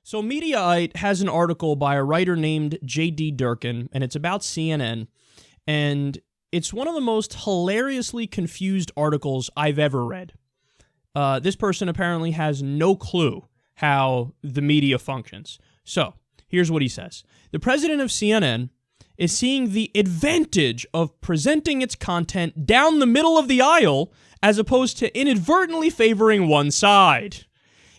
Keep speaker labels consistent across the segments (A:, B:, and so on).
A: So Mediaite has an article by a writer named J.D. Durkin, and it's about CNN, and it's one of the most hilariously confused articles I've ever read. This person apparently has no clue how the media functions. So, here's what he says. The president of CNN is seeing the advantage of presenting its content down the middle of the aisle as opposed to inadvertently favoring one side.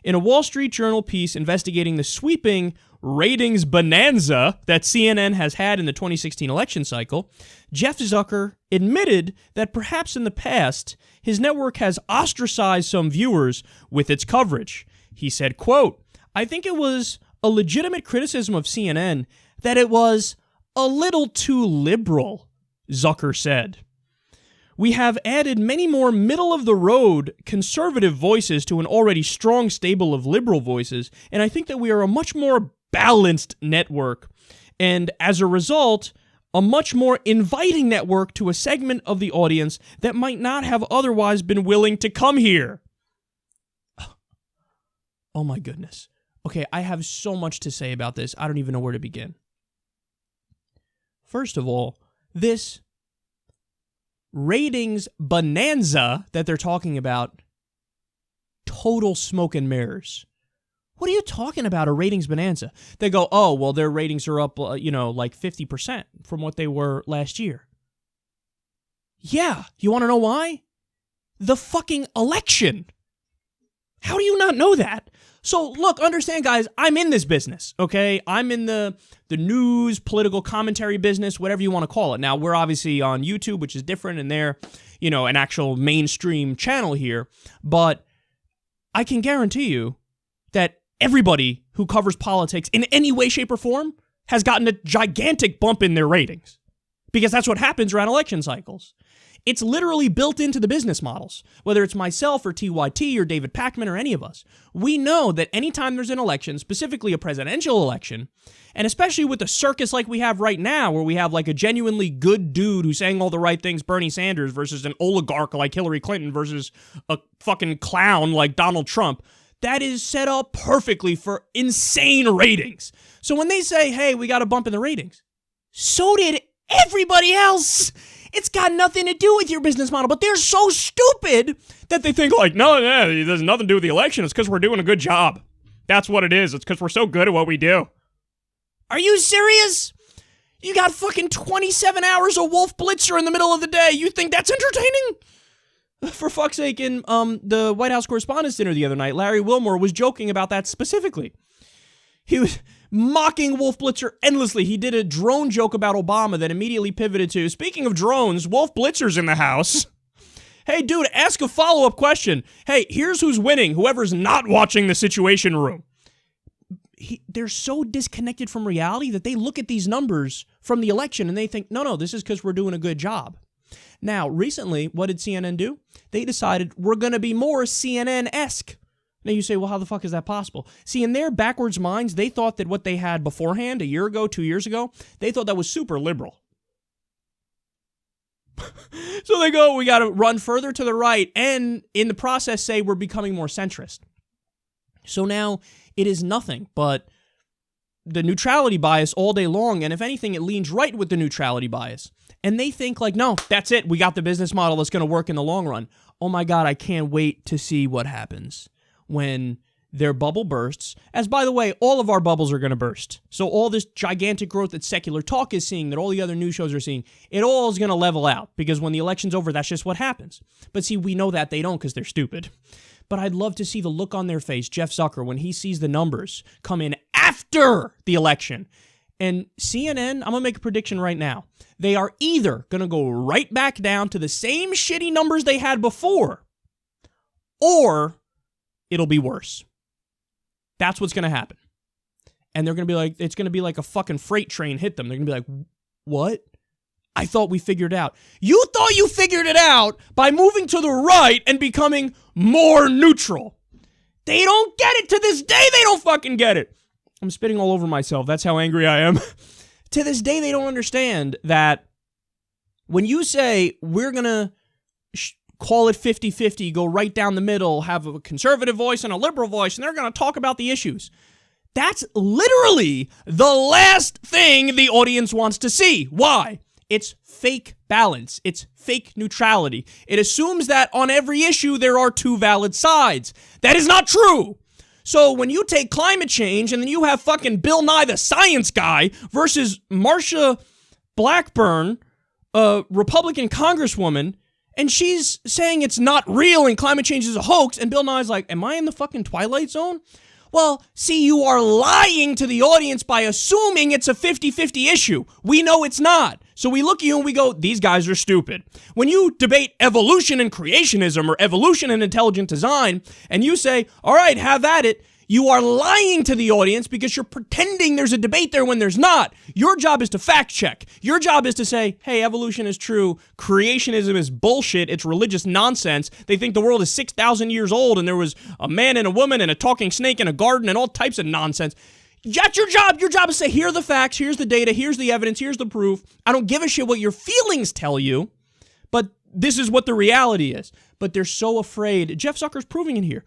A: In a Wall Street Journal piece investigating the sweeping ratings bonanza that CNN has had in the 2016 election cycle, Jeff Zucker admitted that perhaps in the past, his network has ostracized some viewers with its coverage. He said, quote, "I think it was a legitimate criticism of CNN that it was a little too liberal," Zucker said. "We have added many more middle-of-the-road conservative voices to an already strong stable of liberal voices, and I think that we are a much more balanced network, and as a result, a much more inviting network to a segment of the audience that might not have otherwise been willing to come here." Oh my goodness. Okay, I have so much to say about this, I don't even know where to begin. First of all, this ratings bonanza that they're talking about, total smoke and mirrors. What are you talking about, a ratings bonanza? They go, oh, well, their ratings are up, like 50% from what they were last year. Yeah, you want to know why? The fucking election. How do you not know that? So, look, understand, guys, I'm in this business, okay? I'm in the news, political commentary business, whatever you want to call it. Now, we're obviously on YouTube, which is different, and they're, an actual mainstream channel here. But I can guarantee you that everybody who covers politics in any way, shape, or form has gotten a gigantic bump in their ratings. Because that's what happens around election cycles. It's literally built into the business models, whether it's myself or TYT or David Pakman or any of us. We know that anytime there's an election, specifically a presidential election, and especially with the circus like we have right now, where we have like a genuinely good dude who's saying all the right things, Bernie Sanders, versus an oligarch like Hillary Clinton versus a fucking clown like Donald Trump, that is set up perfectly for insane ratings. So when they say, hey, we got a bump in the ratings, so did everybody else. It's got nothing to do with your business model, but they're so stupid that they think like, no, it has nothing to do with the election. It's because we're doing a good job. That's what it is. It's because we're so good at what we do. Are you serious? You got fucking 27 hours of Wolf Blitzer in the middle of the day. You think that's entertaining? For fuck's sake, in the White House Correspondents' Dinner the other night, Larry Wilmore was joking about that specifically. He was mocking Wolf Blitzer endlessly. He did a drone joke about Obama that immediately pivoted to, speaking of drones, Wolf Blitzer's in the house. Hey, dude, ask a follow-up question. Hey, here's who's winning, whoever's not watching the Situation Room. They're so disconnected from reality that they look at these numbers from the election and they think, no, this is because we're doing a good job. Now, recently, what did CNN do? They decided we're going to be more CNN-esque. Now you say, well, how the fuck is that possible? See, in their backwards minds, they thought that what they had beforehand, a year ago, 2 years ago, they thought that was super liberal. So they go, we got to run further to the right, and in the process say we're becoming more centrist. So now it is nothing but the neutrality bias all day long, and if anything, it leans right with the neutrality bias. And they think like, no, that's it. We got the business model that's going to work in the long run. Oh my God, I can't wait to see what happens when their bubble bursts, as by the way, all of our bubbles are going to burst. So all this gigantic growth that SecularTalk is seeing, that all the other news shows are seeing, it all is going to level out, because when the election's over, that's just what happens. But see, we know that they don't because they're stupid. But I'd love to see the look on their face, Jeff Zucker, when he sees the numbers come in after the election. And CNN, I'm going to make a prediction right now. They are either going to go right back down to the same shitty numbers they had before, or it'll be worse. That's what's going to happen. And they're going to be like, it's going to be like a fucking freight train hit them. They're going to be like, what? I thought we figured it out. You thought you figured it out by moving to the right and becoming more neutral. They don't get it. To this day, they don't fucking get it. I'm spitting all over myself. That's how angry I am. To this day, they don't understand that when you say we're going to call it 50-50, go right down the middle, have a conservative voice and a liberal voice, and they're going to talk about the issues. That's literally the last thing the audience wants to see. Why? It's fake balance. It's fake neutrality. It assumes that on every issue there are two valid sides. That is not true. So when you take climate change and then you have fucking Bill Nye the Science Guy versus Marsha Blackburn, a Republican congresswoman, and she's saying it's not real and climate change is a hoax, and Bill Nye's like, am I in the fucking Twilight Zone? Well, see, you are lying to the audience by assuming it's a 50-50 issue. We know it's not. So we look at you and we go, these guys are stupid. When you debate evolution and creationism or evolution and intelligent design, and you say, all right, have at it, you are lying to the audience because you're pretending there's a debate there when there's not. Your job is to fact check. Your job is to say, hey, evolution is true. Creationism is bullshit. It's religious nonsense. They think the world is 6,000 years old and there was a man and a woman and a talking snake in a garden and all types of nonsense. That's your job. Your job is to say, here are the facts, here's the data, here's the evidence, here's the proof. I don't give a shit what your feelings tell you, but this is what the reality is. But they're so afraid. Jeff Zucker's proving it here.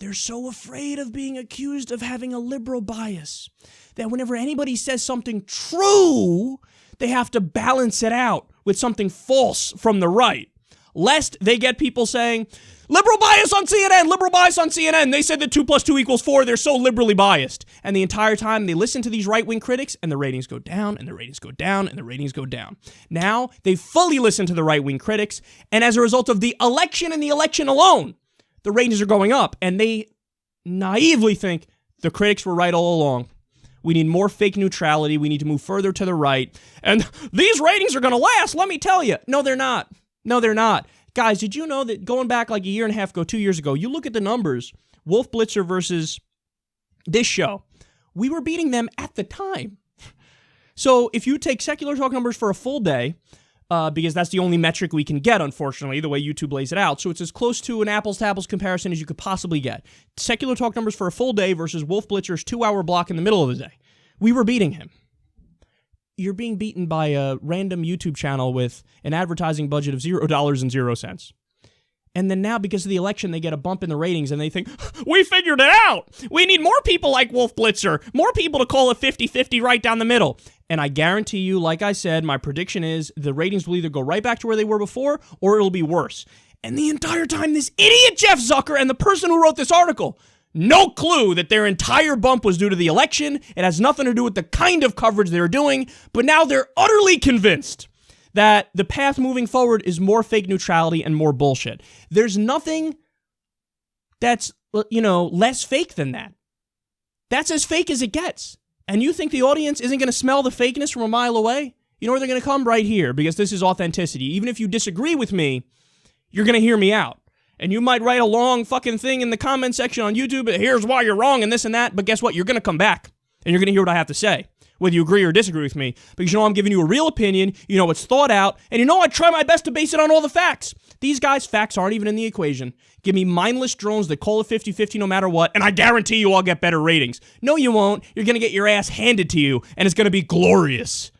A: They're so afraid of being accused of having a liberal bias that whenever anybody says something true, they have to balance it out with something false from the right, lest they get people saying, liberal bias on CNN, liberal bias on CNN. They said that 2 + 2 = 4. They're so liberally biased. And the entire time they listen to these right-wing critics and the ratings go down and the ratings go down and the ratings go down. Now they fully listen to the right-wing critics. And as a result of the election and the election alone, the ratings are going up, and they naively think the critics were right all along. We need more fake neutrality. We need to move further to the right. And these ratings are going to last, let me tell you. No, they're not. No, they're not. Guys, did you know that going back like a year and a half ago, 2 years ago, you look at the numbers, Wolf Blitzer versus this show, we were beating them at the time. So if you take Secular Talk numbers for a full day, because that's the only metric we can get, unfortunately, the way YouTube lays it out. So it's as close to an apples-to-apples comparison as you could possibly get. Secular Talk numbers for a full day versus Wolf Blitzer's 2-hour block in the middle of the day. We were beating him. You're being beaten by a random YouTube channel with an advertising budget of $0.00. And then now, because of the election, they get a bump in the ratings and they think, we figured it out. We need more people like Wolf Blitzer, more people to call it 50-50 right down the middle. And I guarantee you, like I said, my prediction is the ratings will either go right back to where they were before or it'll be worse. And the entire time, this idiot Jeff Zucker and the person who wrote this article, no clue that their entire bump was due to the election. It has nothing to do with the kind of coverage they're doing, but now they're utterly convinced that the path moving forward is more fake neutrality and more bullshit. There's nothing that's, less fake than that. That's as fake as it gets. And you think the audience isn't going to smell the fakeness from a mile away? You know where they're going to come? Right here, because this is authenticity. Even if you disagree with me, you're going to hear me out. And you might write a long fucking thing in the comment section on YouTube, here's why you're wrong and this and that, but guess what? You're going to come back, and you're going to hear what I have to say, whether you agree or disagree with me, because I'm giving you a real opinion, it's thought out, and I try my best to base it on all the facts. These guys' facts aren't even in the equation. Give me mindless drones that call it 50-50 no matter what, and I guarantee you I'll get better ratings. No, you won't. You're going to get your ass handed to you, and it's going to be glorious.